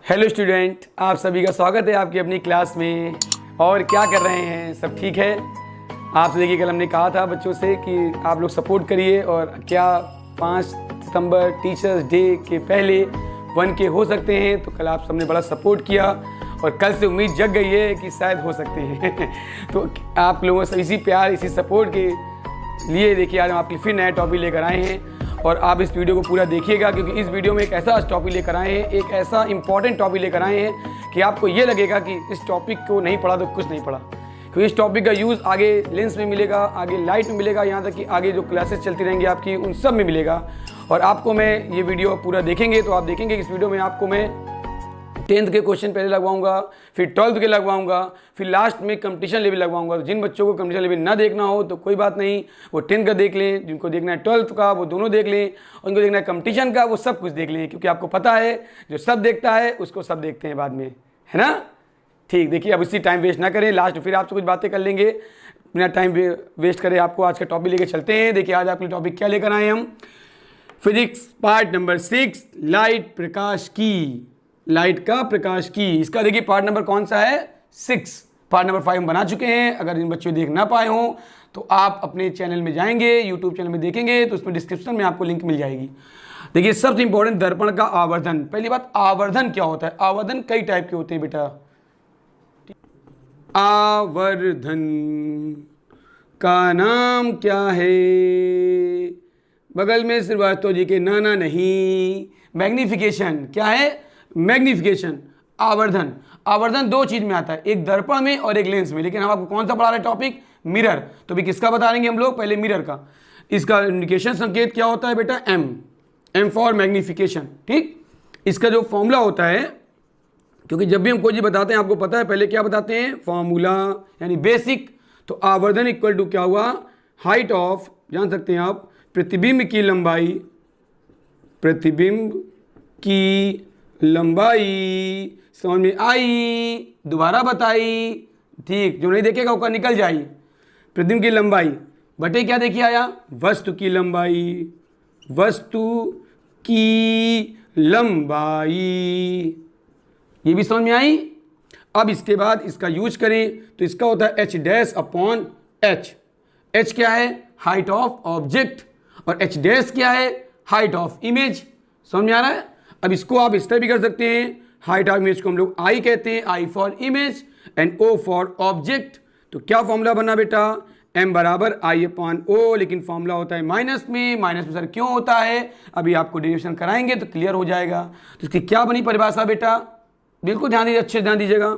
Hello student, आप सभी का स्वागत है आपकी अपनी क्लास में। और क्या कर रहे हैं? सब ठीक है? आपसे देखिए, कल हमने कहा था बच्चों से कि आप लोग सपोर्ट करिए। और क्या 5 सितंबर टीचर्स डे के पहले 1K हो सकते हैं? तो कल आप सबने बड़ा सपोर्ट किया और कल से उम्मीद जग गई है कि शायद हो सकते हैं। तो आप लोगों से इसी प्यार, इसी सपोर्ट के लिए देखिए आज हम आपके लिए फिर नया टॉपिक लेकर आए हैं। और आप इस वीडियो को पूरा देखिएगा, क्योंकि इस वीडियो में एक ऐसा टॉपिक लेकर आए हैं, एक ऐसा इंपॉर्टेंट टॉपिक लेकर आए हैं कि आपको ये लगेगा कि इस टॉपिक को नहीं पढ़ा तो कुछ नहीं पढ़ा। क्योंकि इस टॉपिक का यूज़ आगे लेंस में मिलेगा, आगे लाइट में मिलेगा, यहाँ तक कि आगे जो क्लासेस चलती रहेंगी आपकी उन सब में मिलेगा। और आपको मैं ये वीडियो पूरा देखेंगे तो आप देखेंगे कि इस वीडियो में आपको मैं 10th के क्वेश्चन पहले लगवाऊंगा, फिर 12th के लगवाऊंगा, फिर लास्ट में कंपटीशन लेवल लगवाऊंगा। तो जिन बच्चों को कंपटीशन लेवल ना देखना हो तो कोई बात नहीं, वो 10th का देख लें। जिनको देखना है 12th का वो दोनों देख लें, और उनको देखना है कंपटीशन का वो सब कुछ देख लें। क्योंकि आपको पता है जो सब देखता है उसको सब देखते हैं बाद में, है ना? ठीक, देखिए अब इसी टाइम वेस्ट ना करें, लास्ट फिर आपसे कुछ बातें कर लेंगे। बिना टाइम वेस्ट करें आपको आज का टॉपिक लेके चलते हैं। देखिए आज आपके टॉपिक क्या लेकर आए हम? फिजिक्स पार्ट नंबर 6, लाइट प्रकाश की। लाइट का प्रकाश की, इसका देखिए पार्ट नंबर कौन सा है? 6। पार्ट नंबर 5 हम बना चुके हैं। अगर इन बच्चों देख ना पाए हों तो आप अपने चैनल में जाएंगे, यूट्यूब चैनल में देखेंगे तो उसमें डिस्क्रिप्शन में आपको लिंक मिल जाएगी। देखिए सबसे इंपॉर्टेंट, दर्पण का आवर्धन। पहली बात, आवर्धन क्या होता है? आवर्धन कई टाइप के होते हैं बेटा। आवर्धन का नाम क्या है? बगल में श्रीवास्तव जी के नाना नहीं, मैग्निफिकेशन। क्या है? मैग्निफिकेशन। आवर्धन, आवर्धन दो चीज में आता है, एक दर्पण में और एक लेंस में। लेकिन हम आपको कौन सा पढ़ा रहे टॉपिक? मिरर। तो भी किसका बता देंगे हम लोग? पहले मिरर का। इसका इंडिकेशन संकेत क्या होता है बेटा? M for magnification. ठीक, इसका जो फॉर्मूला होता है, क्योंकि जब भी हम कोई चीज बताते हैं आपको पता है पहले क्या बताते हैं? फॉर्मूला यानी बेसिक। तो आवर्धन इक्वल टू क्या हुआ? हाइट ऑफ, जान सकते हैं आप, प्रतिबिंब की लंबाई, प्रतिबिंब की लंबाई। समझ में आई? दोबारा बताई? ठीक, जो नहीं देखेगा उसका निकल जाए। प्रतिबिंब की लंबाई बटे क्या देखिए आया? वस्तु की लंबाई, वस्तु की लंबाई। ये भी समझ में आई? अब इसके बाद इसका यूज करें तो इसका होता है h dash upon h। h क्या है? Height of object. और h डैश क्या है? Height of image. समझ में आ रहा है? अब इसको आप इस तरह भी कर सकते हैं, हाइट ऑफ इमेज को हम लोग आई कहते हैं, I for image and O for object. तो क्या फॉर्मूला बना बेटा? m बराबर आई अपॉन ओ। लेकिन फॉर्मूला होता है माइनस में। माइनस में सर क्यों होता है? अभी आपको डेरिवेशन कराएंगे तो क्लियर हो जाएगा। तो इसकी क्या बनी परिभाषा बेटा? बिल्कुल ध्यान दीजिए, अच्छे ध्यान दीजिएगा।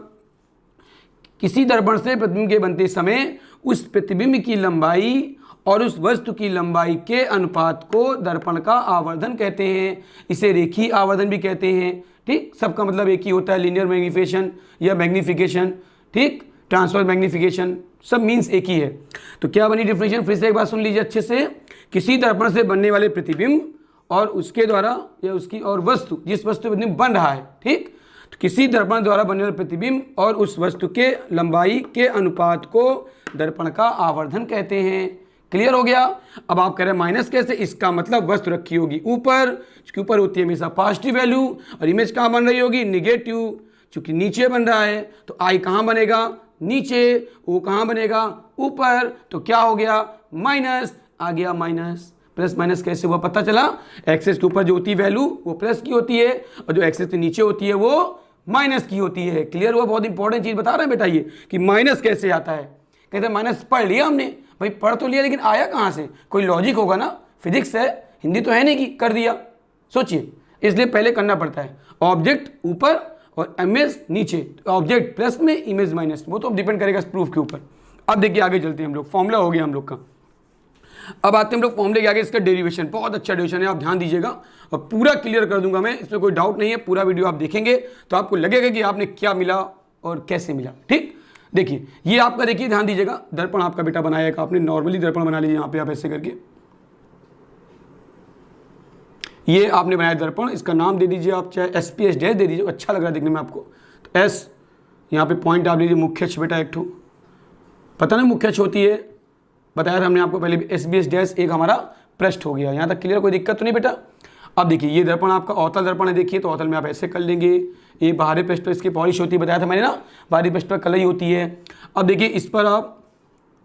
किसी दर्पण से प्रतिबिंब के बनते समय उस प्रतिबिंब की लंबाई और उस वस्तु की लंबाई के अनुपात को दर्पण का आवर्धन कहते हैं। इसे रेखीय आवर्धन भी कहते हैं। ठीक, सबका मतलब एक ही होता है, लीनियर मैग्निफिकेशन या मैग्निफिकेशन। ठीक, ट्रांसफर मैग्निफिकेशन, सब मीन्स एक ही है। तो क्या बनी डिफिनेशन? फिर से एक बात सुन लीजिए अच्छे से। किसी दर्पण से बनने वाले प्रतिबिंब और उसके द्वारा या उसकी और वस्तु, जिस वस्तु पर प्रतिबिंब बन रहा है, ठीक, तो किसी दर्पण द्वारा बनने वाले प्रतिबिंब और उस वस्तु के लंबाई के अनुपात को दर्पण का आवर्धन कहते हैं। क्लियर हो गया? अब आप कह रहे हैं माइनस कैसे? इसका मतलब वस्तु रखी होगी ऊपर, उसके ऊपर होती है हमेशा पॉजिटिव वैल्यू, और इमेज कहाँ बन रही होगी? निगेटिव। चूंकि नीचे बन रहा है तो आई कहाँ बनेगा? नीचे। ओ कहाँ बनेगा? ऊपर। तो क्या हो गया? माइनस। आ गया माइनस। प्लस माइनस कैसे हुआ पता चला? एक्सेस के ऊपर जो होती है वैल्यू वो प्लस की होती है, और जो एक्सेस के नीचे होती है वो माइनस की होती है। क्लियर हुआ? बहुत इंपॉर्टेंट चीज बता रहे हैं बेटा ये, कि माइनस कैसे आता है। कहते हैं माइनस पढ़ लिया हमने, भाई पढ़ तो लिया, लेकिन आया कहाँ से? कोई लॉजिक होगा ना, फिजिक्स है, हिंदी तो है नहीं कि कर दिया। सोचिए, इसलिए पहले करना पड़ता है। ऑब्जेक्ट ऊपर और इमेज नीचे, ऑब्जेक्ट प्लस में, इमेज माइनस में, वो तो डिपेंड करेगा प्रूफ के ऊपर। अब देखिए आगे चलते हैं हम लोग। फॉर्मूला हो गया हम लोग का। अब आते हैं हम लोग फॉर्मूले के आगे। इसका डेरिवेशन बहुत अच्छा डेरिवेशन है, आप ध्यान दीजिएगा और पूरा क्लियर कर दूंगा मैं, इसमें कोई डाउट नहीं है। पूरा वीडियो आप देखेंगे तो आपको लगेगा कि आपने क्या मिला और कैसे मिला। ठीक, देखिए ये आपका, देखिए ध्यान दीजिएगा, दर्पण आपका बेटा बनाएगा। आपने नॉर्मली दर्पण बना लीजिए, यहाँ पे आप ऐसे करके, ये आपने बनाया दर्पण। इसका नाम दे दीजिए आप, चाहे SPS डैश दे दीजिए, अच्छा लग रहा है देखने में आपको। तो S यहाँ पे पॉइंट आप लीजिए, मुख्य अक्ष बेटा एक ठो, पता नहीं मुख्य अक्ष होती है, बताया था हमने आपको पहले भी। SBS डैश एक हमारा पृष्ठ हो गया। यहाँ तक क्लियर? कोई दिक्कत तो नहीं बेटा? अब देखिए ये दर्पण आपका अवतल दर्पण है, देखिए तो अवतल में आप ऐसे कर लेंगे, ये बाहरी पृष्ठ पर इसकी पॉलिश होती है, बताया था मैंने ना, बाहरी पृष्ठ पर कलई होती है। अब देखिए इस पर आप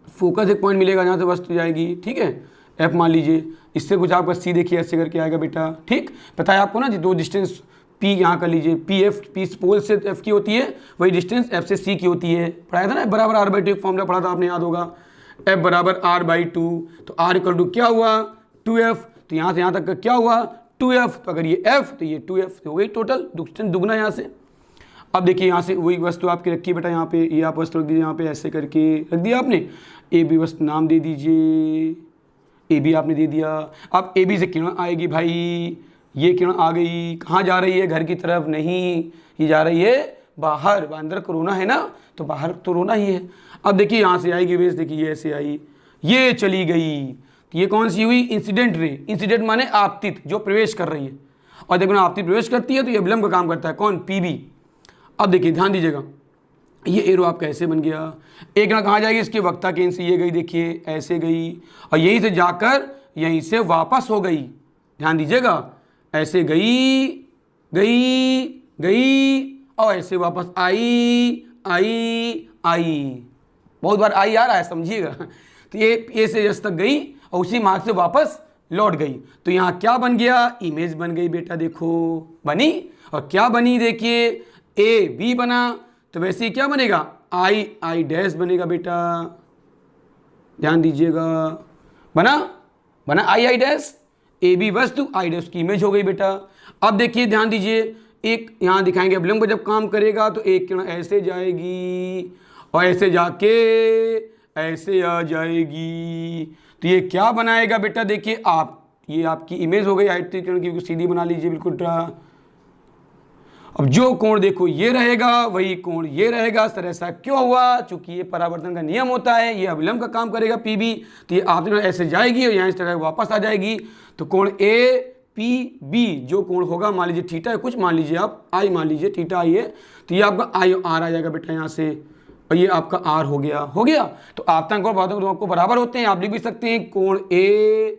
फोकस एक पॉइंट मिलेगा जहाँ से वस्तु जाएगी, ठीक है, एफ मान लीजिए, इससे कुछ आपका सी देखिए ऐसे करके आएगा बेटा, ठीक। पता है आपको ना दो डिस्टेंस पी यहाँ कर लीजिए, पी एफ, पी पोल से एफ की होती है, वही डिस्टेंस एफ से सी की होती है, पढ़ाया था ना, बराबर आर बाई टू, एक फॉर्मूला पढ़ा था आपने, याद होगा, एफ बराबर आर बाई टू, तो आर इक्वल टू क्या हुआ 2f, तो यहाँ से यहाँ तक का क्या हुआ 2f, तो अगर ये f तो ये 2f हो गई टोटल डिस्टेंस दुगना यहाँ से। अब देखिए यहाँ से वही वस्तु आपकी रखी है बेटा, यहाँ पे ये आप वस्तु रख दीजिए, यहाँ पे ऐसे करके रख दिया आपने, ए बी वस्तु नाम दे दीजिए, ए बी आपने दे दिया। अब ए बी से किरण आएगी भाई, ये किरण आ गई, कहाँ जा रही है, घर की तरफ नहीं, ये जा रही है बाहर, अंदर कोरोना है ना, तो बाहर तो रोना ही है। अब देखिए यहाँ से आएगी वेज, देखिए ये ऐसे आई, ये चली गई, तो ये कौन सी हुई इंसिडेंट रे, इंसिडेंट माने आपतित, जो प्रवेश कर रही है, और देखो ना आपतित प्रवेश करती है तो ये अभिलंब का काम करता है, कौन पीबी। अब देखिए ध्यान दीजिएगा, ये एरो आपका ऐसे बन गया, एक ना कहाँ जाएगी, इसके वक्ता केंद्र से ये गई, देखिए ऐसे गई, और यहीं से जाकर यहीं से वापस हो गई, ध्यान दीजिएगा, ऐसे गई गई गई और ऐसे वापस आई आई आई, बहुत बार आई आ रहा है समझिएगा। तो ये ए से एस तक गई और उसी मार्ग से वापस लौट गई, तो यहाँ क्या बन गया, इमेज बन गई बेटा, देखो बनी, और क्या बनी देखिए ए बी बना, तो वैसे ही क्या बनेगा आई आई डैश बनेगा बेटा, ध्यान दीजिएगा, बना बना आई आई डैश, ए बी वस्तु आई डैश की इमेज हो गई बेटा। अब देखिए ध्यान दीजिए, एक यहाँ दिखाएंगे अभिलंब जब काम करेगा तो एक किरण ऐसे जाएगी और ऐसे जाके ऐसे आ जाएगी, तो ये क्या बनाएगा बेटा, देखिए आप, ये आपकी इमेज हो गई आयतीय किरण की, सीधी बना लीजिए बिल्कुल ड्रा। अब जो कोण देखो ये रहेगा, वही कोण ये रहेगा, सर ऐसा क्यों हुआ, चूंकि ये परावर्तन का नियम होता है, ये अभिलंब का काम करेगा पीबी, तो ये आप ऐसे जाएगी और यहाँ इस तरह वापस आ जाएगी, तो कोण ए पी बी जो कोण होगा, मान लीजिए थीटा है कुछ, मान लीजिए आप आई मान लीजिए, थीटा आई है, तो ये आपका आई आर आ जाएगा बेटा यहाँ से, और ये आपका आर हो गया। तो आपतन कोण बातों तो आपको बराबर होते हैं, आप लिख भी सकते हैं कोण ए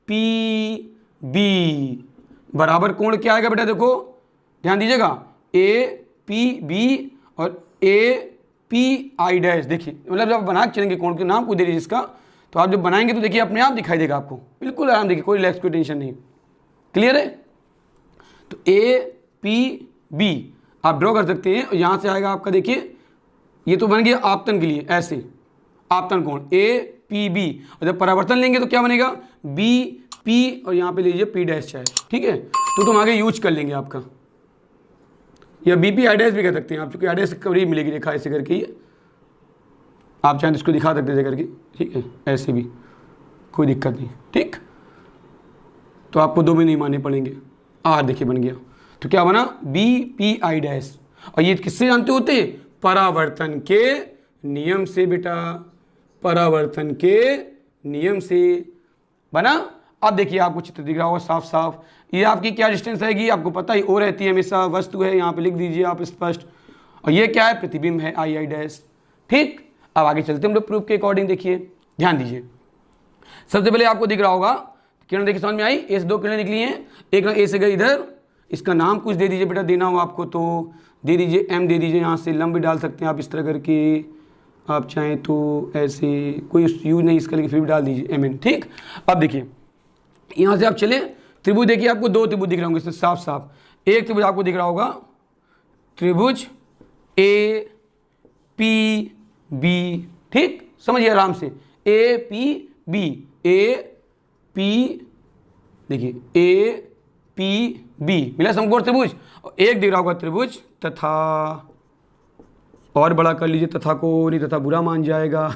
पी बी बराबर कोण क्या आएगा बेटा, देखो ध्यान दीजिएगा, ए पी बी और ए पी आई डैश, देखिए मतलब जब बना के चलेंगे कोण के नाम को दे दीजिए इसका, तो आप जब बनाएंगे तो देखिए अपने आप दिखाई देगा आपको, बिल्कुल आराम, देखिए कोई रिलैक्स, कोई टेंशन नहीं, क्लियर है। तो ए पी बी आप ड्रॉ कर सकते हैं, और यहाँ से आएगा आपका, देखिए ये तो बन गया आपतन के लिए, ऐसे आपतन कोण ए पी बी, और जब परावर्तन लेंगे तो क्या बनेगा बी पी, और यहाँ पे लीजिए पी डैश चाहे, ठीक है, तो तुम आगे यूज कर लेंगे आपका, या बी पी आई डैश भी कह सकते हैं आप, चूंकि आई डैश करीब मिलेगी रेखा ऐसे करके, ये आप चाहें इसको दिखा सकते हैं करके, ठीक है, ऐसे भी कोई दिक्कत नहीं, ठीक। तो आपको दो भी नहीं मानने पड़ेंगे, आर देखिए बन गया, तो क्या बना बी पी आई डैश, और ये किससे जानते होते हैं, परावर्तन के नियम से बेटा, परावर्तन के नियम से बना। अब देखिए आपको चित्र दिख रहा होगा साफ साफ, ये आपकी क्या डिस्टेंस रहेगी, आपको पता ही ओ रहती है हमेशा, वस्तु है यहाँ पे लिख दीजिए आप स्पष्ट, और ये क्या है प्रतिबिंब है आई आई डैश, ठीक। अब आगे चलते हम लोग प्रूफ के अकॉर्डिंग, देखिए ध्यान दीजिए, सबसे पहले आपको दिख रहा होगा किरण, देखिए समझ में आई, ए से दो किरण निकली हैं, एक ना ए से गई इधर, इसका नाम कुछ दे दीजिए बेटा, देना हो आपको तो दे दीजिए, एम दे दीजिए, यहाँ से लंब भी डाल सकते हैं आप इस तरह करके, आप चाहें तो ऐसे, कोई यूज नहीं इसका, लेकिन फिर भी डाल दीजिए एम एन, ठीक। अब देखिए यहाँ से आप चले, त्रिभुज देखिए आपको दो त्रिभुज दिख रहे होंगे इसमें साफ साफ, एक त्रिभुज आपको दिख रहा होगा त्रिभुज ए पी बी, ठीक, समझिए आराम से, A P B, A P, देखिए ए पी बी मिला समकोण त्रिभुज, और एक दिख रहा होगा त्रिभुज तथा, और बड़ा कर लीजिए तथा को, नहीं तथा बुरा मान जाएगा,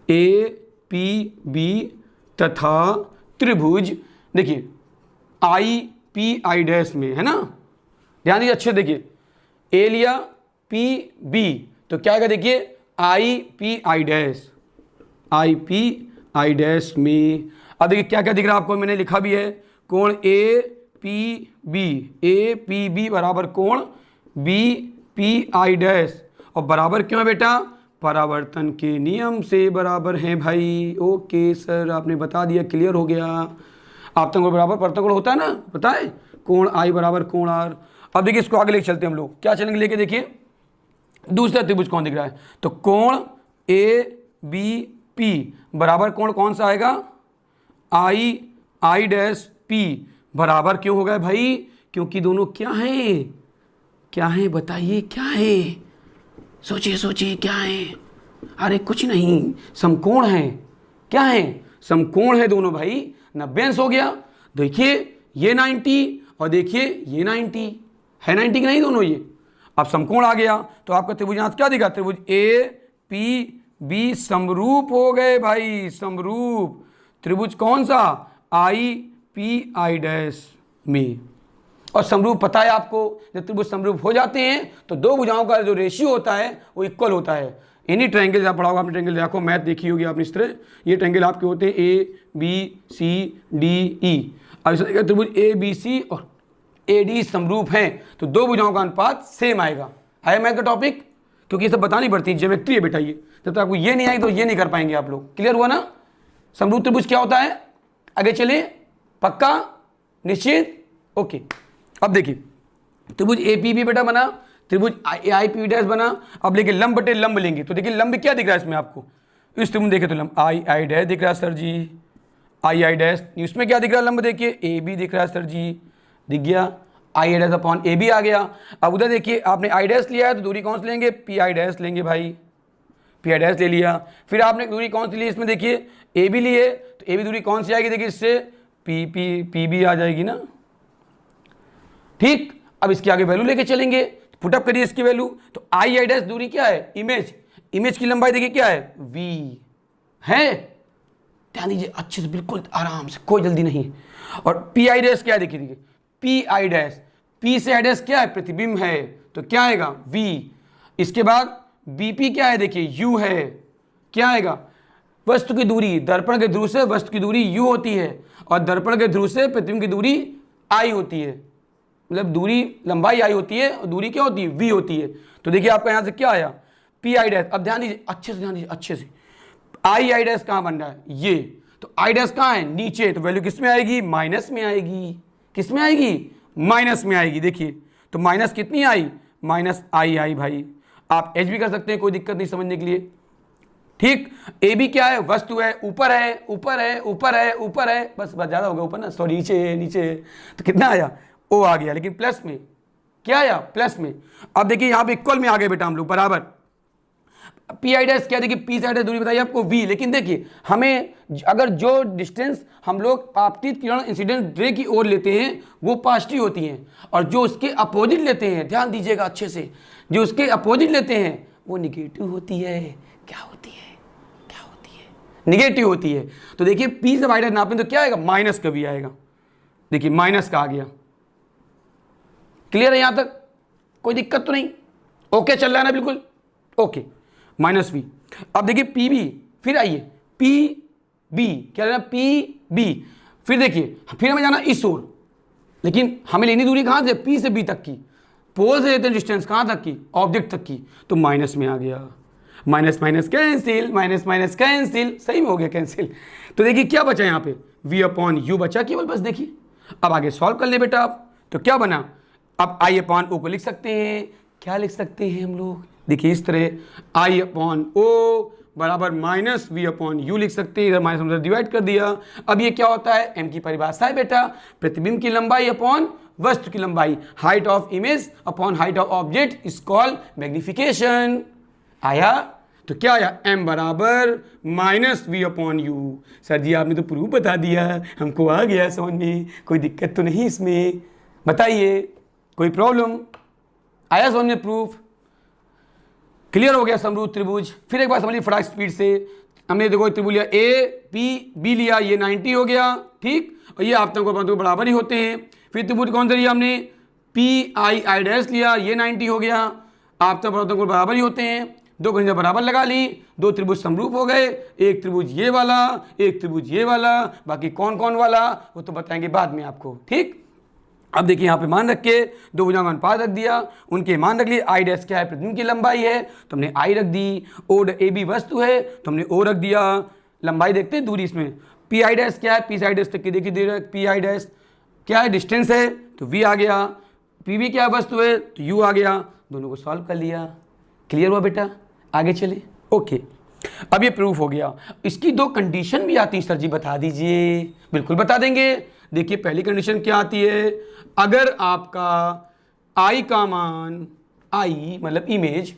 ए पी बी तथा त्रिभुज, देखिए आई पी आई डैश में है ना, ध्यान दीजिए अच्छे, देखिए ए लिया पी बी, तो क्या आएगा देखिए I P I dash, I P I dash में। अब देखिए क्या क्या दिख रहा है आपको, मैंने लिखा भी है, कोण A P B, A P B बराबर कोण बी पी आई डैश, और बराबर क्यों है बेटा, परावर्तन के नियम से बराबर हैं भाई। ओके सर आपने बता दिया, क्लियर हो गया। आपतन बराबर परतंगुण होता है ना, पता है, कोण आई बराबर कोण आर। अब देखिए इसको आगे लेके चलते हैं हम लोग, क्या चलेंगे लेके, देखिए दूसरा त्रिभुज कौन दिख रहा है, तो कोण ए बी पी बराबर कोण कौन सा आएगा, आई आई डैश पी बराबर क्यों हो गए भाई, क्योंकि दोनों क्या हैं, क्या है बताइए, क्या है, सोचिए सोचिए क्या है, अरे कुछ नहीं, समकोण है, क्या है, समकोण है दोनों भाई, 90 अंश हो गया। देखिए ये 90 और देखिए ये 90 है, 90 की नहीं दोनों ये। अब समकोण आ गया तो आपका त्रिभुजांश क्या दिखा, त्रिभुज ए पी बी समरूप हो गए भाई, समरूप। त्रिभुज कौन सा, आई पी आई डैश में। और समरूप पता है आपको, जब त्रिभुज समरूप हो जाते हैं तो दो भुजाओं का जो रेशियो होता है वो इक्वल होता है। इन्हीं ट्रायंगल आप पढ़ाओगे, आपने ट्रायंगल देखो, मैथ देखी होगी आपने इस तरह, ये ट्रायंगल आपके होते हैं A B C D E. अब इस तरह त्रिभुज ए बी सी और ए डी समरूप हैं तो दो भुजाओं का अनुपात सेम आएगा। है मैथ का टॉपिक, क्योंकि ये सब बतानी पड़ती है, ज्योमेट्री है बेटा ये, जब तक आपको ये नहीं आएगी तो ये नहीं कर पाएंगे आप लोग। क्लियर हुआ ना, समरूप त्रिभुज क्या होता है, आगे चले, पक्का निश्चित, ओके। अब देखिए त्रिभुज ए पी बी बेटा बना, त्रिभुज आई पी डैश बना। अब लेके लंब बटे लंब लेंगे, तो देखिए लंब क्या दिख रहा है इसमें आपको, इस त्रिभुज देखे तो लंब आई आई डैश दिख रहा है sir ji, I I dash, इसमें क्या दिख रहा है लंब, देखिए ए बी दिख रहा है सर जी, दिख गया, I dash upon A B आ गया। अब उधर देखिए आपने आई डैश लिया है तो दूरी कौन सी लेंगे, पी आई डैश लेंगे भाई, पी आई डैश ले लिया। फिर आपने दूरी कौन सी ली, इसमें देखिए ए बी लिए तो ए बी दूरी कौन सी आएगी, देखिए इससे पी बी आ जाएगी ना, ठीक। अब इसके आगे वैल्यू लेके चलेंगे, पुटअप करिए इसकी वैल्यू, तो आई आई डैश दूरी क्या है, इमेज, इमेज की लंबाई देखिए क्या है, वी है, ध्यान दीजिए अच्छे से, बिल्कुल आराम से, कोई जल्दी नहीं। और पी आई डैश क्या है, देखिए देखिए पी आई डैश, पी से आई डैश क्या है, प्रतिबिंब है, तो क्या आएगा वी। इसके बाद बीपी क्या है, देखिए यू है, क्या आएगा, वस्तु की दूरी, दर्पण के ध्रुव से वस्तु की दूरी यू होती है और दर्पण के ध्रुव से प्रतिबिंब की दूरी आई होती है, मतलब दूरी लंबाई आई होती है और दूरी क्या होती है, वी होती है। तो देखिए आपका यहाँ से क्या आया, पी आई डैश। अब ध्यान दीजिए अच्छे से, ध्यान दीजिए अच्छे से, आई आई डैश कहाँ बन रहा है, ये, तो आई डैश कहाँ है, नीचे, तो वैल्यू किस में आएगी, माइनस में आएगी, किस में आएगी, माइनस में आएगी। देखिए तो माइनस कितनी आई, माइनस आई आई भाई, आप एच भी कर सकते हैं, कोई दिक्कत नहीं समझने के लिए, ठीक। ए बी क्या है, वस्तु है, ऊपर है ऊपर है ऊपर है ऊपर है, बस ज़्यादा हो गया ऊपर ना, सॉरी नीचे है नीचे है, तो कितना आया, ओ आ गया, लेकिन प्लस में, क्या आया, प्लस में। अब देखिए यहाँ पे इक्वल में आ गए बेटा हम लोग, बराबर। पी आई डैश क्या, देखिए पी से आई डैश दूरी बताइए आपको वी, लेकिन देखिए हमें अगर जो डिस्टेंस हम लोग आपतित किरण इंसिडेंट रे की ओर लेते हैं वो पॉजिटिव होती हैं, और जो उसके अपोजिट लेते हैं, ध्यान दीजिएगा अच्छे से, जो उसके अपोजिट लेते हैं वो निगेटिव होती है। क्या होती है, क्या होती है, निगेटिव होती है। तो देखिए पी से आई डैश नापें तो क्या आएगा, माइनस का वी आएगा, देखिए माइनस का आ गया। क्लियर है यहां तक, कोई दिक्कत तो नहीं, ओके चल रहा है ना, बिल्कुल ओके, माइनस वी। अब देखिए पी बी, फिर आइए पी बी, क्या लेना, पी बी, फिर देखिए फिर हमें जाना इस ओर, लेकिन हमें लेनी दूरी कहां से, पी से बी तक की, पोल से लेते हैं डिस्टेंस कहां तक की, ऑब्जेक्ट तक की, तो माइनस में आ गया, minus minus cancel, minus minus cancel, सही में हो गया कैंसिल। तो देखिए क्या बचा यहाँ पे, वी अपॉन यू बचा केवल, बस देखिए। अब आगे सॉल्व कर ले बेटा आप, तो क्या बना, अब आई अपॉन ओ को लिख सकते हैं, क्या लिख सकते हैं हम लोग, देखिए इस तरह आई अपॉन ओ बराबर माइनस वी अपॉन यू लिख सकते हैं, इधर माइनस उधर डिवाइड कर दिया। अब ये क्या होता है, एम की परिभाषा है बेटा, प्रतिबिंब की लंबाई अपॉन वस्तु की लंबाई, height of image upon height of object is called magnification. आया, तो क्या आया, m बराबर minus v upon u. Sir ji आपने तो प्रूफ बता दिया, हमको आ गया समझ में, कोई दिक्कत तो नहीं इसमें, बताइए कोई प्रॉब्लम, आया समझ में प्रूफ, क्लियर हो गया समरूप त्रिभुज। फिर एक बार समझिए फटाक स्पीड से, हमने देखो त्रिभुज लिया ए पी बी लिया, ये 90 हो गया, ठीक, और ये आपतन को बराबर ही होते हैं। फिर त्रिभुज कौन सा लिया हमने, पी आई आई डैश लिया, ये 90 हो गया, आपतन को बराबर ही होते हैं, दो खंड बराबर लगा ली, दो त्रिभुज समरूप हो गए, एक त्रिभुज ये वाला, एक त्रिभुज ये वाला, बाकी कौन कौन वाला वो तो बताएंगे बाद में आपको, ठीक। अब देखिए यहाँ पे मान रख के दो भुजाओं का अनुपात रख दिया, उनके मान रख लिए, आई डैश क्या है, प्रतिबिंब की लंबाई है तो हमने आई रख दी, ओ ए बी वस्तु है तो हमने ओ रख दिया, लंबाई देखते हैं दूरी इसमें, पी आई डैश क्या है, पी साइड डैश तक की देखिए दे रहा है, पी आई डैश क्या है, डिस्टेंस है तो वी आ गया, पी वी क्या वस्तु है तो यू आ गया, दोनों को सॉल्व कर लिया। क्लियर हुआ बेटा, आगे चले। ओके, अब ये प्रूफ हो गया। इसकी दो कंडीशन भी आती है सर जी, बता दीजिए। बिल्कुल बता देंगे। देखिए पहली कंडीशन क्या आती है, अगर आपका आई का मान, आई मतलब इमेज,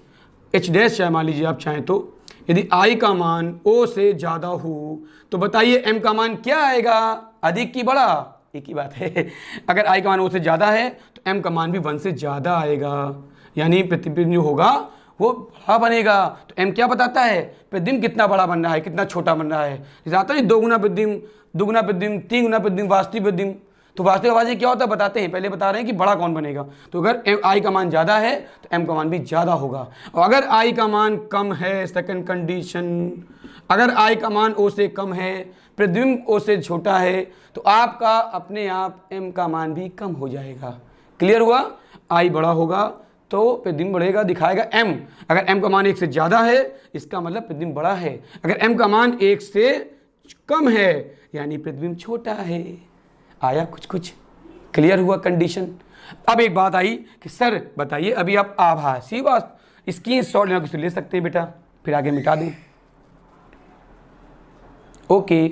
एच डैश चाहे मान लीजिए आप चाहें तो, यदि आई का मान ओ से ज़्यादा हो तो बताइए एम का मान क्या आएगा, अधिक की बड़ा, एक ही बात है। अगर आई का मान ओ से ज़्यादा है तो एम का मान भी 1 से ज़्यादा आएगा, यानी प्रतिबिंब जो होगा वो बड़ा बनेगा। तो एम क्या बताता है, प्रतिबिंब कितना बड़ा बन रहा है, कितना छोटा बन रहा है। जैसे आता है 2 गुना प्रतिबिंब, 2 गुना प्रतिबिंब, 3 गुना प्रतिबिंब, वास्तविक प्रतिबिंब। तो वास्तविक आवाज़ क्या होता है बताते हैं, पहले बता रहे हैं कि बड़ा कौन बनेगा। तो अगर आई का मान ज़्यादा है तो एम का मान भी ज़्यादा होगा। और अगर आई का मान कम है, सेकंड कंडीशन, अगर आई का मान ओ से कम है, प्रतिबिंब ओ से छोटा है, तो आपका अपने आप एम का मान भी कम हो जाएगा। क्लियर हुआ, आई बड़ा होगा तो प्रतिबिंब बढ़ेगा, दिखाएगा एम। अगर एम का मान 1 से ज़्यादा है इसका मतलब प्रतिबिंब बड़ा है, अगर एम का मान 1 से कम है यानी प्रतिबिंब छोटा है। आया कुछ कुछ, क्लियर हुआ कंडीशन। अब एक बात आई कि सर बताइए अभी आप आभासी वास्तव इसकी शॉर्ट लेना कुछ ले सकते हैं बेटा, फिर आगे मिटा दें। ओके,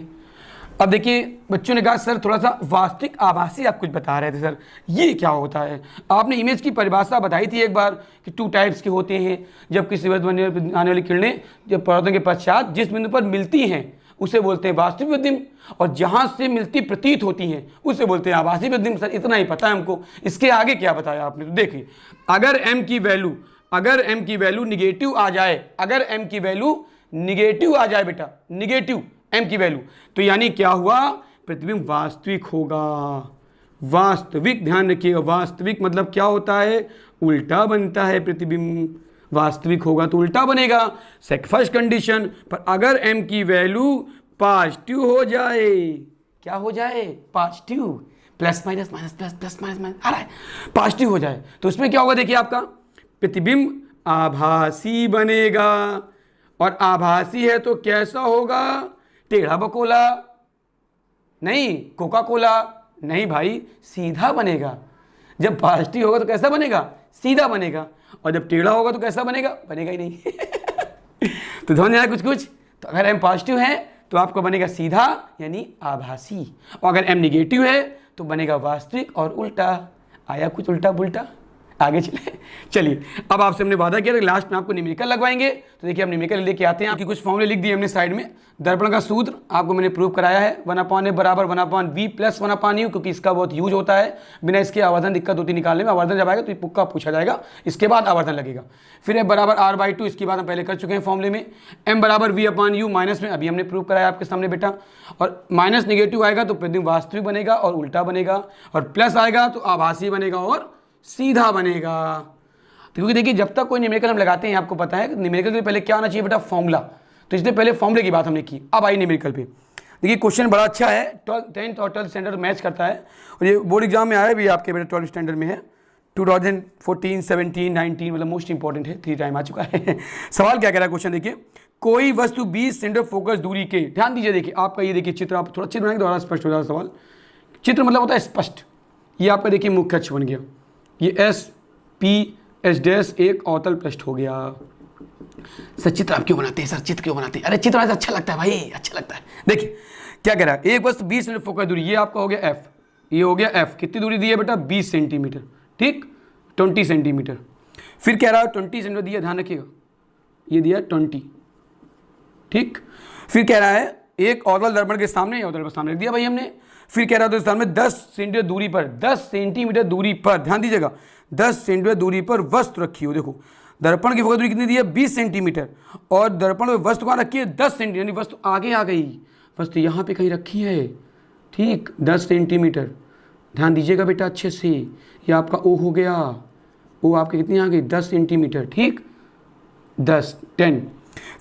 अब देखिए बच्चों ने कहा सर थोड़ा सा वास्तविक आभासी आप कुछ बता रहे थे सर, ये क्या होता है। आपने इमेज की परिभाषा बताई थी एक बार कि 2 टाइप्स के होते हैं, जब किसी वस्तु आने वाली किरणें जब परावर्तन के पश्चात जिस बिंदु पर मिलती हैं उसे बोलते हैं वास्तविक प्रतिबिंब, और जहाँ से मिलती प्रतीत होती हैं उसे बोलते हैं आभासी प्रतिबिंब। सर इतना ही पता है हमको, इसके आगे क्या बताया आपने। तो देखिए अगर m की वैल्यू निगेटिव आ जाए, अगर m की वैल्यू निगेटिव आ जाए बेटा, निगेटिव m की वैल्यू, तो यानी क्या हुआ, प्रतिबिंब वास्तविक होगा। वास्तविक ध्यान रखिएगा, वास्तविक मतलब क्या होता है, उल्टा बनता है प्रतिबिंब। वास्तविक होगा तो उल्टा बनेगा। फर्स्ट कंडीशन पर अगर m की वैल्यू पॉजिटिव हो जाए, क्या हो जाए, positive, plus minus minus plus plus minus minus आ रहा है, पॉजिटिव हो जाए तो उसमें क्या होगा, देखिए आपका प्रतिबिंब आभासी बनेगा। और आभासी है तो कैसा होगा, टेढ़ा बकोला नहीं, कोका कोला नहीं भाई, सीधा बनेगा। जब पॉजिटिव होगा तो कैसा बनेगा, सीधा बनेगा, और जब टेढ़ा होगा तो कैसा बनेगा, बनेगा ही नहीं। तो समझ आया कुछ कुछ। तो अगर m पॉजिटिव है तो आपको बनेगा सीधा यानी आभासी, और अगर m निगेटिव है तो बनेगा वास्तविक और उल्टा। आया कुछ उल्टा पुल्टा, आगे चलिए। अब आपसे हमने वादा किया था लास्ट में आपको न्यूमेरिकल लगवाएंगे, तो देखिए हम न्यूमेरिकल लेके आते हैं। आपकी कुछ फॉर्मूले लिख दिए हमने साइड में। दर्पण का सूत्र आपको मैंने प्रूव कराया है, 1/a बराबर 1/v प्लस 1/u, क्योंकि इसका बहुत यूज होता है। बिना इसके आवर्धन दिक्कत होती निकालने में, आवर्धन जब आएगा तो पुक्का पूछा जाएगा, इसके बाद आवर्धन लगेगा। फिर f बराबर r/2, इसकी बात हम पहले कर चुके हैं फॉर्मूले में। m बराबर v/u, माइनस में अभी हमने प्रूव कराया आपके सामने बेटा। और माइनस निगेटिव आएगा तो प्रतिबिंब वास्तविक बनेगा और उल्टा बनेगा, और प्लस आएगा तो आभासी बनेगा और सीधा बनेगा। तो क्योंकि देखिए जब तक कोई न्यूमेरिकल हम लगाते हैं, आपको पता है न्यूमेरिकल के पहले क्या आना चाहिए बेटा, फॉर्मूला। तो इसलिए पहले फॉर्मूले की बात हमने की। अब आई न्यूमेरिकल पे। देखिए क्वेश्चन बड़ा अच्छा है, 10th और 12th स्टैंडर्ड मैच करता है, और ये बोर्ड एग्जाम में आया भी आपके बेटा 12th स्टैंडर्ड में है, 2014, 17, 19 मतलब मोस्ट इंपॉर्टेंट है, 3 टाइम आ चुका है। सवाल क्या कह रहा है क्वेश्चन, देखिए कोई वस्तु 20 सेंटीमीटर फोकस दूरी के, ध्यान दीजिए, देखिए आपका ये देखिए चित्र, आप थोड़ा चित्र बनाएंगे दोबारा स्पष्ट हो जाएगा सवाल। चित्र मतलब होता है स्पष्ट। ये आपका देखिए मुख्य अक्ष बन गया, ये एस पी एस डैश एक अवतल पृष्ठ हो गया। सर चित्र आप क्यों बनाते हैं, सर चित्र क्यों बनाते हैं, अरे चित्र ऐसा अच्छा लगता है भाई, अच्छा लगता है। देखिए क्या कह रहा है, एक वस्तु 20 सेंटीमीटर फोकस दूरी, ये आपका हो गया एफ, ये हो गया एफ, कितनी दूरी दी है बेटा, 20 सेंटीमीटर, ठीक, 20 सेंटीमीटर। फिर कह रहा है 20 सेंटीमीटर दिया, ध्यान रखिएगा, ये दिया 20, ठीक। फिर कह रहा है एक अवतल दर्पण के सामने, अवतल पर सामने रख दिया भाई हमने। फिर कह रहा है दोस्तों में 10 सेंटीमीटर दूरी पर, 10 सेंटीमीटर दूरी पर, ध्यान दीजिएगा, 10 सेंटीमीटर दूरी पर वस्तु रखी हो। देखो दर्पण की फोकस दूरी कितनी दी है, 20 सेंटीमीटर, और दर्पण में वस्तु कहाँ रखी है, 10 सेंटीमीटर, यानी वस्तु आगे आ गई, वस्तु यहाँ पे कहीं रखी है, ठीक, 10 सेंटीमीटर। ध्यान दीजिएगा बेटा अच्छे से, ये आपका ओ हो गया, ओ आपके कितनी आ गई, 10 सेंटीमीटर, ठीक, 10 10।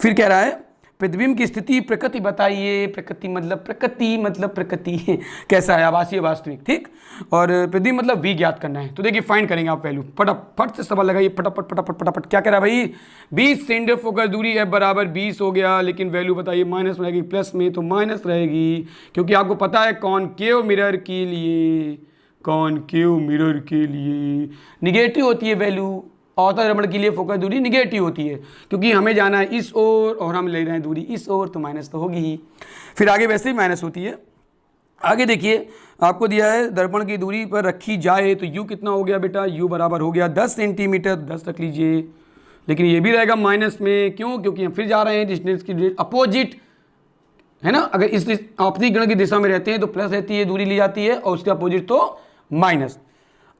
फिर कह रहा है प्रतिबिंब की स्थिति प्रकृति बताइए। प्रकृति मतलब प्रकृति कैसा है, आभासी या वास्तविक, ठीक। और प्रतिबिंब मतलब वी ज्ञात करना है। तो देखिए फाइंड करेंगे आप वैल्यू, फटाफट से सवाल लगाइए, फटाफट फटाफट फटाफट। क्या कह रहा है भाई, 20 सेंटर फोकस दूरी f बराबर 20 हो गया, लेकिन वैल्यू बताइए माइनस में रहेगी प्लस में, तो माइनस रहेगी, क्योंकि आपको पता है कॉनकेव मिरर के लिए, कॉनकेव मिरर के लिए निगेटिव होती है वैल्यू। अवतल दर्पण के लिए फोकस दूरी निगेटिव होती है, क्योंकि हमें जाना है इस ओर और हम ले रहे हैं दूरी इस ओर, तो माइनस तो होगी ही। फिर आगे वैसे ही माइनस होती है। आगे देखिए आपको दिया है दर्पण की दूरी पर रखी जाए तो u कितना हो गया बेटा, u बराबर हो गया 10 सेंटीमीटर, 10 रख लीजिए, लेकिन ये भी रहेगा माइनस में। क्यों, क्योंकि हम फिर जा रहे हैं डिस्टेंस की अपोजिट, है ना। अगर इस आपसी गण की दिशा में रहते हैं तो प्लस रहती है, दूरी ली जाती है, और उसके अपोजिट तो माइनस।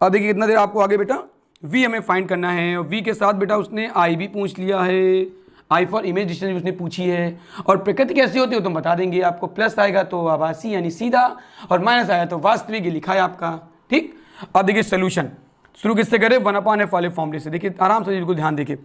अब देखिए कितना देर आपको आगे बेटा v हमें फाइंड करना है, और v के साथ बेटा उसने i भी पूछ लिया है, i फॉर इमेज डिस्टेंस उसने पूछी है। और प्रकृति कैसी होती है तो हम बता देंगे आपको, प्लस आएगा तो आभासी यानी सीधा, और माइनस आएगा तो वास्तविक, ये लिखा है आपका, ठीक। अब देखिए सोल्यूशन शुरू किससे करें, 1/f वाले फॉर्मूले से। देखिए आराम से बिल्कुल ध्यान देखिए,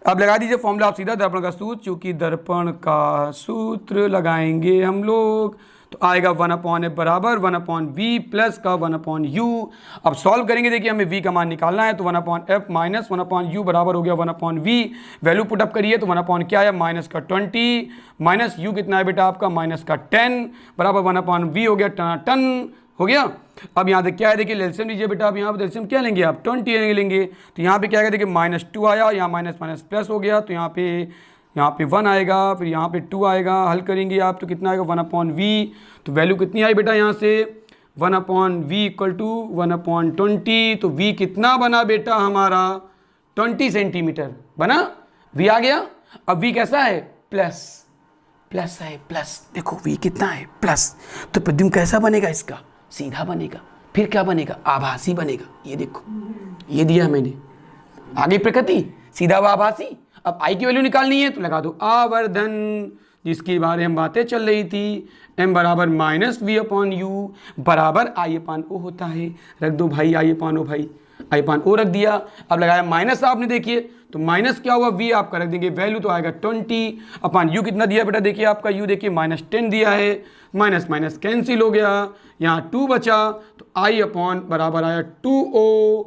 अब लगा दीजिए फॉर्मूला आप सीधा, दर्पण का सूत्र, चूंकि दर्पण का सूत्र लगाएंगे हम लोग तो आएगा 1/f बराबर 1/v प्लस का 1/u। अब सॉल्व करेंगे, देखिए हमें v का मान निकालना है, तो 1/f माइनस 1/u बराबर हो गया 1/v। वैल्यू पुटअप करिए तो 1/ क्या है, माइनस का 20 माइनस u कितना है बेटा आपका, माइनस का 10 बराबर 1/v हो गया, टन हो गया। अब यहाँ तक क्या है, देखिए एलसीएम लीजिए बेटा, अब यहाँ पर एलसीएम क्या लेंगे आप, 20 लेंगे, तो यहाँ पे क्या आएगा, देखिए -2 आया, यहाँ माइनस माइनस प्लस हो गया, तो यहाँ पे 1 आएगा, फिर यहाँ पे 2 आएगा, हल करेंगे आप तो कितना आएगा 1/v। तो वैल्यू कितनी आई बेटा यहाँ से 1/v इक्वल टू 1/20, तो v कितना बना बेटा हमारा 20 सेंटीमीटर बना, v आ गया। अब v कैसा है, प्लस है, प्लस, देखो v कितना है प्लस, तो प्रतिबिंब कैसा बनेगा इसका, सीधा बनेगा। फिर क्या बनेगा, आभासी बनेगा, ये देखो ये दिया मैंने, आगे प्रकृति सीधा व आभासी। अब आई की वैल्यू निकालनी है तो लगा दो आवर्धन, जिसके बारे में बातें चल रही थी, m बराबर -v/u बराबर i/o होता है, रख दो भाई i/o, भाई i/o रख दिया। अब लगाया माइनस, आपने देखिए तो माइनस क्या हुआ, v आपका रख देंगे, वैल्यू तो आएगा 20/u कितना दिया बेटा, देखिए आपका u देखिए -10 दिया है, माइनस माइनस कैंसिल हो गया, यहाँ 2 बचा, तो i/ बराबर आया 2o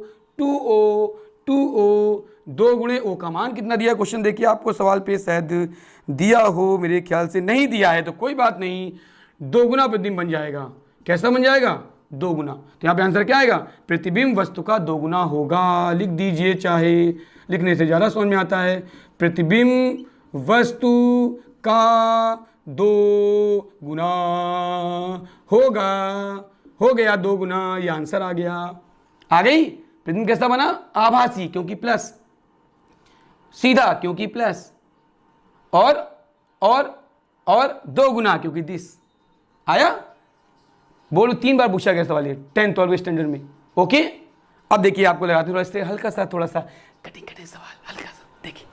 2 गुणे ओ का मान कितना दिया, क्वेश्चन देखिए आपको सवाल पे शायद दिया हो, मेरे ख्याल से नहीं दिया है, तो कोई बात नहीं, 2 गुना प्रतिबिंब बन जाएगा। कैसा बन जाएगा, 2 गुना। तो यहाँ पे आंसर क्या आएगा, प्रतिबिंब वस्तु का 2 गुना होगा। लिख दीजिए, चाहे लिखने से ज़्यादा समझ में आता है, प्रतिबिंब वस्तु का 2 गुना होगा, हो गया 2 गुना, ये आंसर आ गया। आ गई, प्रतिबिंब कैसा बना, आभासी क्योंकि प्लस, सीधा क्योंकि प्लस, और 2 गुना क्योंकि दिस। आया, बोलो 3 बार पूछा गया सवाल ये 10th 12th स्टैंडर्ड में, ओके। अब देखिए आपको लगाते थोड़ा इससे हल्का सा, थोड़ा सा कठिन सवाल, हल्का सा, देखिए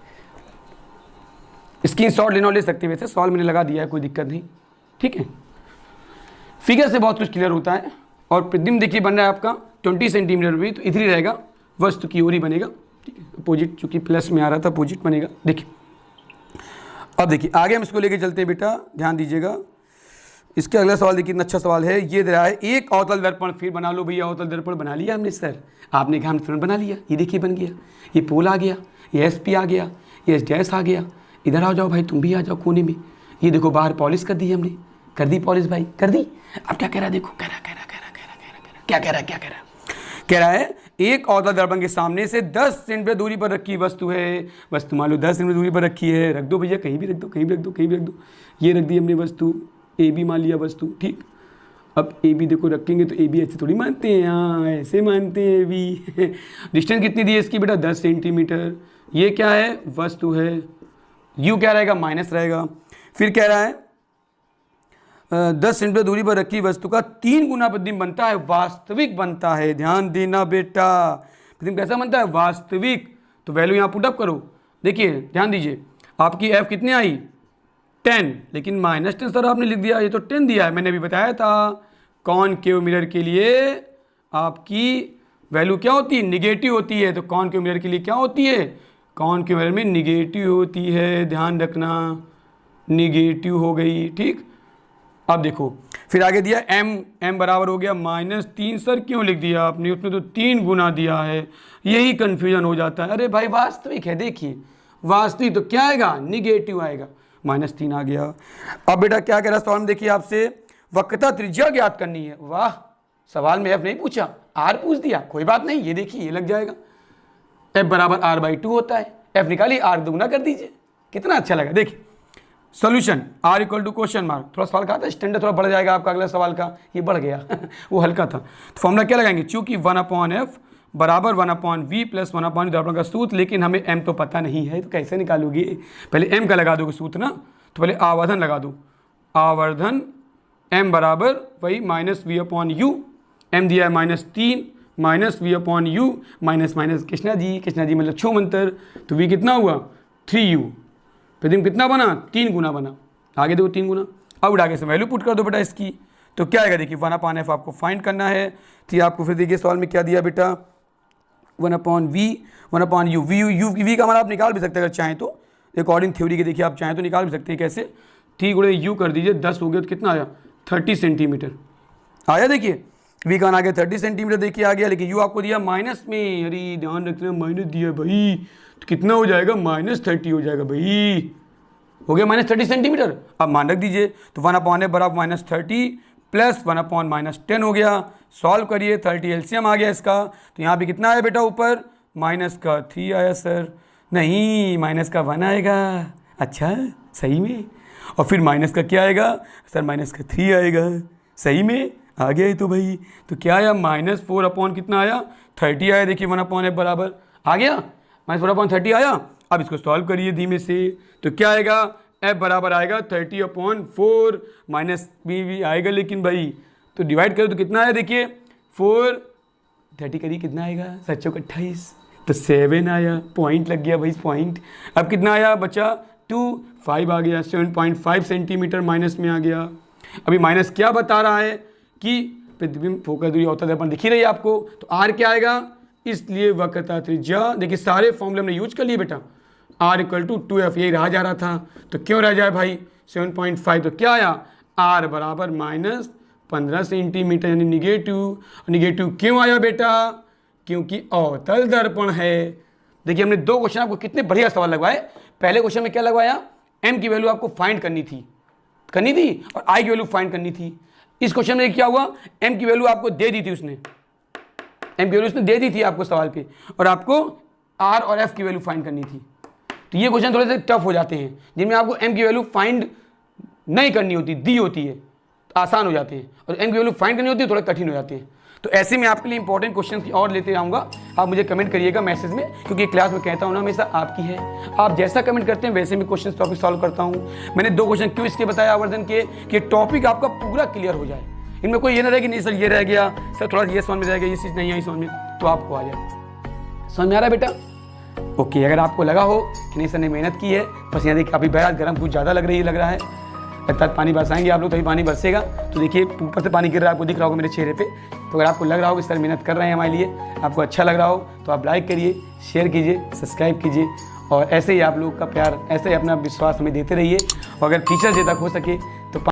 स्क्रीनशॉट लेना ले सकते हैं, वैसे सवाल मैंने लगा दिया है, कोई दिक्कत नहीं, ठीक है। फिगर से बहुत कुछ क्लियर होता है। और प्रतिबिंब देखिए बन रहा है आपका 20 सेंटीमीटर भी, तो इधर ही रहेगा, वस्तु की ओर ही बनेगा, ठीक है। अपोजिट चूंकि प्लस में आ रहा था, अपोजिट बनेगा। देखिए अब देखिए आगे हम इसको लेके चलते हैं बेटा, ध्यान दीजिएगा। इसके अगला सवाल देखिए, इतना अच्छा सवाल है, ये दे रहा है एक अवतल दर्पण, फिर बना लो भैया, अवतल दर्पण बना लिया हमने सर, आपने कहा हमने बना लिया, ये देखिए बन गया, ये पोल आ गया, ये SP आ गया, ये S' आ गया, इधर आ जाओ भाई, तुम भी आ जाओ कोने में, ये देखो बाहर पॉलिश कर दी हमने, कर दी पॉलिश भाई, कर दी। अब क्या कह रहा है, देखो कह रहा है एक अवतल दर्पण के सामने से 10 सेंटीमीटर दूरी पर रखी वस्तु है, वस्तु मान लो 10 सेंटीमीटर दूरी पर रखी है, रख दो भैया, कहीं भी रख दो, कहीं भी रख दो, कहीं भी रख दो, ये रख दी हमने वस्तु, AB मान लिया वस्तु, ठीक। अब AB देखो रखेंगे तो AB ऐसे थोड़ी मानते हैं, हाँ ऐसे मानते हैं AB। डिस्टेंस कितनी दी है इसकी बेटा, 10 सेंटीमीटर, ये क्या है, वस्तु है, U क्या रहेगा, माइनस रहेगा। फिर कह रहा है 10 सेंटीमीटर दूरी पर रखी वस्तु का 3 गुना प्रतिबिंब बनता है, वास्तविक बनता है। ध्यान देना बेटा, प्रतिबिंब कैसा बनता है, वास्तविक। तो वैल्यू यहाँ पुटअप करो, देखिए ध्यान दीजिए, आपकी F कितने आई 10, लेकिन -10 सर आपने लिख दिया, ये तो 10 दिया है, मैंने अभी बताया था कॉनकेव मिरर के लिए आपकी वैल्यू क्या होती है, निगेटिव होती है। तो कॉनकेव मिरर के लिए क्या होती है, कॉनकेव मिरर में निगेटिव होती है, ध्यान रखना, निगेटिव हो गई। ठीक, अब देखो फिर आगे दिया m बराबर हो गया -3। सर क्यों लिख दिया आपने, उसमें तो 3 गुना दिया है, यही कन्फ्यूजन हो जाता है। अरे भाई वास्तविक है, देखिए वास्तविक तो क्या आएगा, निगेटिव आएगा, -3 आ गया। अब बेटा क्या कह रहा है सवाल में, देखिए आपसे वक्रता त्रिज्या ज्ञात करनी है। वाह, सवाल में f नहीं पूछा, r पूछ दिया, कोई बात नहीं, ये देखिए ये लग जाएगा। f बराबर r/2 होता है, f निकालिए, r दुगना कर दीजिए, कितना अच्छा लगा। देखिए solution r equal to question mark, थोड़ा सवाल का था स्टैंडर्ड थोड़ा बढ़ जाएगा आपका अगला सवाल का, ये बढ़ गया वो हल्का था। तो फॉर्मूला क्या लगाएंगे, चूंकि 1/f बराबर 1/v प्लस 1/u द्रव्यमान का सूत्र, लेकिन हमें m तो पता नहीं है, तो कैसे निकालोगे, पहले m का लगा दोगे सूत्र ना, तो पहले आवर्धन लगा दो, आवर्धन m बराबर वही -v/u, m दिया है -3 -v/u माइनस कृष्णा जी मतलब छो मंतर, तो v कितना हुआ 3u, प्रतिबिंब कितना बना 3 गुना बना, आगे देखो 3 गुना। अब आगे से वैल्यू पुट कर दो बेटा इसकी, तो क्या आएगा देखिए 1/f आपको फाइंड करना है। तो आपको फिर देखिए सवाल में क्या दिया बेटा 1/v 1/u, v का मान आप निकाल भी सकते हैं अगर चाहें तो, अकॉर्डिंग थ्योरी के देखिए आप चाहें तो निकाल भी सकते हैं। कैसे, 3 गुणे u कर दीजिए, 10 हो गया तो कितना आया 30 सेंटीमीटर आया। देखिए v का मान आ गया 30 सेंटीमीटर, देखिए आ गया, लेकिन u आपको दिया माइनस में, अरे ध्यान रखना माइनस दिया भाई, तो कितना हो जाएगा -30 हो जाएगा भाई, हो गया -30 सेंटीमीटर। अब मान रख दीजिए, तो 1/f बराबर -30 प्लस 1/10 हो गया। सॉल्व करिए, 30 एलसीएम आ गया इसका, तो यहाँ पे कितना आया बेटा ऊपर -3 आया सर, नहीं -1 आएगा, अच्छा सही में, और फिर माइनस का क्या आएगा सर, -3 आएगा, सही में आ गया है। तो भाई तो क्या आया -4 कितना आया 30 आया, देखिए 1/f बराबर आ गया -4/30 आया। अब इसको सॉल्व करिए धीमे से, तो क्या आएगा f बराबर आएगा 30/4 -b आएगा, लेकिन भाई तो डिवाइड करो तो कितना आया, देखिए 4 30 करिए कितना आएगा 7 × 28, तो 7 आया, पॉइंट लग गया भाई पॉइंट। अब कितना आया बचा 5 आ गया, 7.5 सेंटीमीटर माइनस में आ गया। अभी माइनस क्या बता रहा है कि प्रतिबिंब फोकस दूरी अवतल दर्पण दिख ही रही है आपको, तो r क्या आएगा, इसलिए वक्रता त्रिज्या, देखिए सारे फॉर्मूले हमने यूज कर लिए बेटा, r इक्वल टू 2f, यही रहा जा रहा था, तो क्यों रह जाए भाई 7.5, तो क्या आया r बराबर -15 सेंटीमीटर यानी निगेटिव क्यों आया बेटा, क्योंकि अवतल दर्पण है। देखिए हमने 2 क्वेश्चन आपको कितने बढ़िया सवाल लगवाए। पहले क्वेश्चन में क्या लगवाया, m की वैल्यू आपको फाइंड करनी थी और i की वैल्यू फाइंड करनी थी। इस क्वेश्चन में क्या हुआ, m की वैल्यू आपको दे दी थी उसने, m की वैल्यू उसने दे दी थी आपको सवाल पे, और आपको r और f की वैल्यू फाइंड करनी थी। तो ये क्वेश्चन थोड़े से टफ हो जाते हैं, जिनमें आपको m की वैल्यू फाइंड नहीं करनी होती, दी होती है, तो आसान हो जाते हैं, और m की वैल्यू फाइंड करनी होती है थोड़े कठिन हो जाते हैं। तो ऐसे में आपके लिए इंपॉर्टेंट क्वेश्चन और लेते रहूँगा, आप मुझे कमेंट करिएगा मैसेज में, क्योंकि क्लास में कहता हूँ ना हमेशा आपकी है, आप जैसा कमेंट करते हैं वैसे मैं क्वेश्चन टॉपिक सॉल्व करता हूँ। मैंने 2 क्वेश्चन क्यों इसके बताया आवर्धन के, कि टॉपिक आपका पूरा क्लियर हो जाए, इनमें कोई ये ना रहे कि नहीं सर ये रह गया, सर थोड़ा ये समझ में रह गया, ये चीज़ नहीं आई समझ में, तो आपको आ जाए। समझ में आ रहा है बेटा, ओके। अगर आपको लगा हो कि नहीं सर ने मेहनत की है, बस यहाँ देखिए काफ़ी बहरात गर्म कुछ ज़्यादा लग रहा है, लगता है पानी बरसाएंगे आप लोग तभी पानी बरसेगा, तो देखिए ऊपर से पानी गिर रहा है, आपको दिख रहा होगा मेरे चेहरे पे। तो अगर आपको लग रहा हो कि सर मेहनत कर रहे हैं हमारे लिए, आपको अच्छा लग रहा हो, तो आप लाइक करिए, शेयर कीजिए, सब्सक्राइब कीजिए, और ऐसे ही आप लोग का प्यार, ऐसे ही अपना विश्वास हमें देते रहिए, और अगर टीचर डे तक हो सके